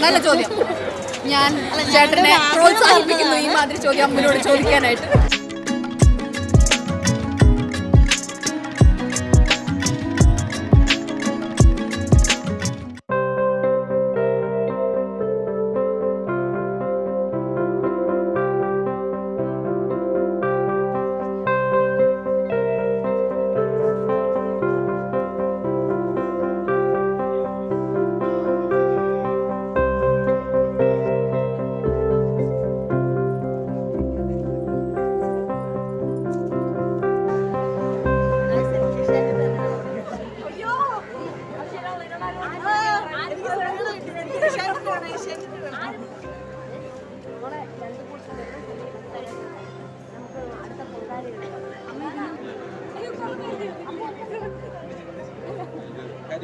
നല്ല ചോദ്യം. ഞാൻ ചേട്ടനെ പ്രോത്സാഹിപ്പിക്കുന്നു ഈ മാതിരി ചോദ്യം അമ്മയോട് ചോദിക്കാനായിട്ട്.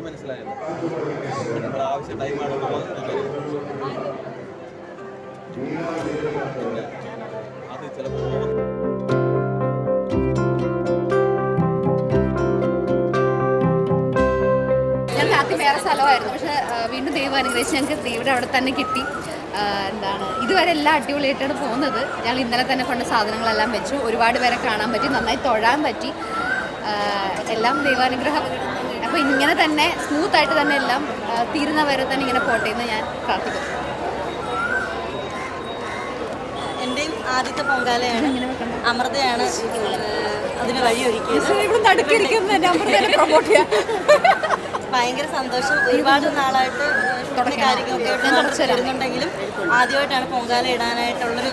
മനസ്സിലായല്ലോ നിങ്ങൾ ആവശ്യം ടൈമാണ് അത് ചിലപ്പോൾ ഞങ്ങൾക്ക് ആദ്യം വേറെ സ്ഥലമായിരുന്നു. പക്ഷെ വീണ്ടും ദൈവം അനുഗ്രഹിച്ച് ഞങ്ങൾക്ക് ഇവിടെ അവിടെ തന്നെ കിട്ടി. എന്താണ് ഇതുവരെ എല്ലാം അടിപൊളിയായിട്ടാണ് പോകുന്നത്. ഞങ്ങൾ ഇന്നലെ തന്നെ കൊണ്ട് സാധനങ്ങളെല്ലാം വെച്ചു. ഒരുപാട് പേരെ കാണാൻ പറ്റി, നന്നായി തൊഴാൻ പറ്റി. എല്ലാം ദൈവാനുഗ്രഹം. അപ്പോൾ ഇങ്ങനെ തന്നെ സ്മൂത്തായിട്ട് തന്നെ എല്ലാം തീരുന്നവരെ തന്നെ ഇങ്ങനെ പോട്ടെ എന്ന് ഞാൻ പ്രാർത്ഥിക്കുന്നു. എൻ്റെയും ആദ്യത്തെ പൊങ്കാലയാണ്. അമൃതയാണ് അതിന് വഴിയൊരുക്കിയത്. ഭയങ്കര സന്തോഷം. ഒരുപാട് നാളായിട്ട് കാര്യങ്ങളൊക്കെ വരുന്നുണ്ടെങ്കിലും ആദ്യമായിട്ടാണ് പൊങ്കാല ഇടാനായിട്ടുള്ളൊരു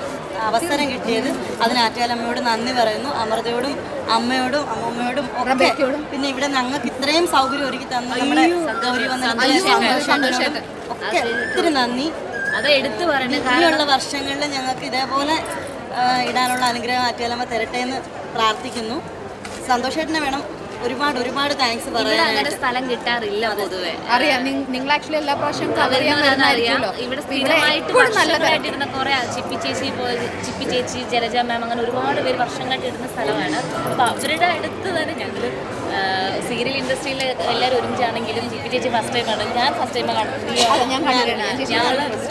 അവസരം കിട്ടിയത്. അതിന് ആറ്റുകാലമ്മയോട് നന്ദി പറയുന്നു. അമൃതയോടും അമ്മയോടും അമ്മമ്മയോടും ഒക്കെ. പിന്നെ ഇവിടെ ഞങ്ങൾക്ക് ഇത്രയും സൗകര്യം ഒരുക്കി തന്നു നമ്മുടെ ഗൗരി വന്നിട്ട് ഒക്കെ ഒത്തിരി നന്ദി. അത് എടുത്തു പറഞ്ഞു. ഇനിയുള്ള വർഷങ്ങളിൽ ഞങ്ങൾക്ക് ഇതേപോലെ ഇടാനുള്ള അനുഗ്രഹം ആറ്റുകാലമ്മ തരട്ടെ എന്ന് പ്രാർത്ഥിക്കുന്നു. സന്തോഷേട്ടനെ വേണം ഒരുപാട് ഒരുപാട് താങ്ക്സ് പറയാൻ. അങ്ങനെ സ്ഥലം കിട്ടാറില്ല പൊതുവെ. അറിയാം, നിങ്ങൾ ആക്ച്വലി എല്ലാ പ്രാവശ്യം കവർ അറിയാം. ഇവിടെ സ്ഥിരമായിട്ട് വർഷങ്ങളായിട്ടിരുന്ന കുറെ ചിപ്പി ചേച്ചി ജലജ മാം അങ്ങനെ ഒരുപാട് പേര് വർഷങ്ങളായിട്ട് ഇടുന്ന സ്ഥലമാണ്. അപ്പോൾ അവരുടെ അടുത്ത് തന്നെ ഞങ്ങൾ സീരിയൽ ഇൻഡസ്ട്രിയിൽ എല്ലാവരും ഒരുമിച്ചാണെങ്കിലും ചിപ്പി ചേച്ചി ഫസ്റ്റ് ടൈമാണ്. ഞാൻ ഫസ്റ്റ് ടൈം ഞാൻ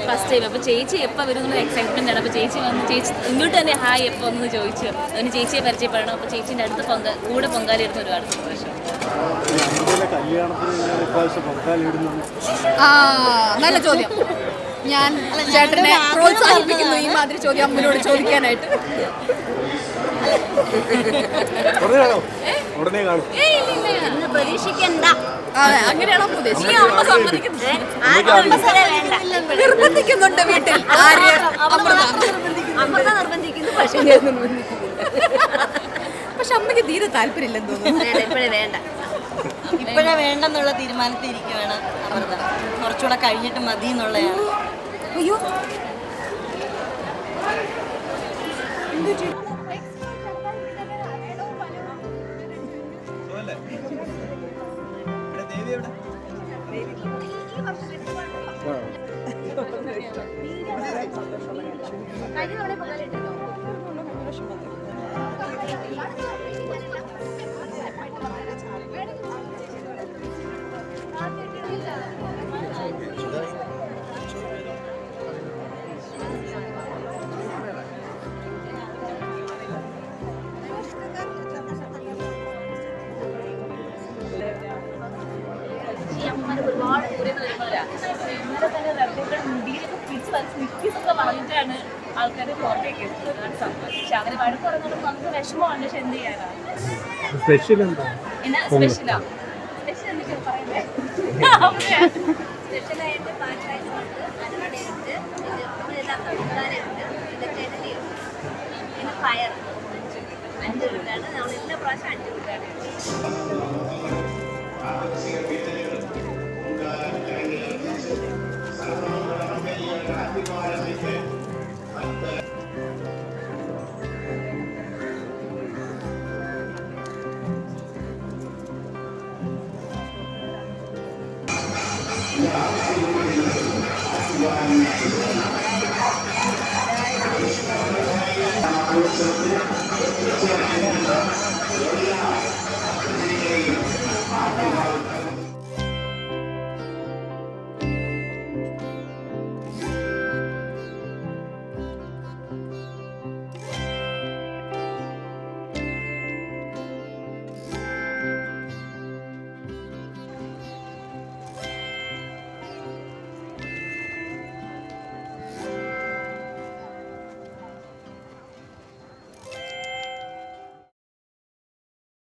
ഫസ്റ്റ് ടൈം. അപ്പോൾ ചേച്ചി എപ്പോൾ വരുന്ന എക്സൈറ്റ്മെൻ്റ് ആണ്. അപ്പോൾ ചേച്ചി വന്ന് ചേച്ചി ഇങ്ങോട്ട് തന്നെ ഹായ് എപ്പോൾ ഒന്ന് ചോദിച്ചു. അതിന് ചേച്ചിയെ പരിചയപ്പെടണം. അപ്പോൾ ചേച്ചീൻ്റെ അടുത്ത് കൂടെ പൊങ്കാല എടുത്ത് ഒരുപാട് സന്തോഷം. നല്ല ചോദ്യം. ഞാൻ ചേട്ടനെ പ്രോത്സാഹിപ്പിക്കുന്നു ഈ മാതിരി ചോദ്യം അമ്മയോട് ചോദിക്കാനായിട്ട്. പ്രതീക്ഷിക്കണ്ട. അങ്ങനെയാണോ നിർബന്ധിക്കുന്നുണ്ട് വീട്ടിൽ. അമൃത നിർബന്ധിക്കുന്നു. പക്ഷെ അമ്മയ്ക്ക് തീരെ താല്പര്യമില്ലെന്ന് തോന്നുന്നു. ഇപ്പോഴേ വേണ്ടെന്നുള്ള തീരുമാനത്തിൽ ഇരിക്കുകയാണ് അമൃത. കുറച്ചുകൂടെ കഴിഞ്ഞിട്ട് മതി എന്നുള്ളതാണ്. അയ്യോ ഒരുപാട് ദൂരെന്ന് വരുന്നവരാണ്. ഇന്നലെ തന്നെ റബ്ബറുകൾ മുടിയിലൊക്കെ പിടിച്ച് നിൽക്കുന്നൊക്കെ പറഞ്ഞിട്ടാണ് ആൾക്കാർ പുറത്തേക്ക് എത്തുന്നത്. പക്ഷെ അങ്ങനെ വഴക്ക് പറഞ്ഞാലും നമുക്ക് വിഷമമാണ്. പക്ഷെ എന്ത് ചെയ്യാനാണ്? സ്പെഷ്യൽ എന്താ? എന്നാ സ്പെഷ്യലാ? സ്പെഷ്യൽ എന്തൊക്കെയാണ് പറയുന്നത്? സ്പെഷ്യലായിട്ട് പാചകമുണ്ട്, അരവണയുണ്ട്, നമ്മളെല്ലാം തമിഴ്ക്കാരുണ്ട്, ഇതൊക്കെ പിന്നെ പയർ 5 കൂട്ടാണ്. നമ്മൾ എല്ലാ പ്രാവശ്യം 5 കൂട്ടാണ്. Thank you.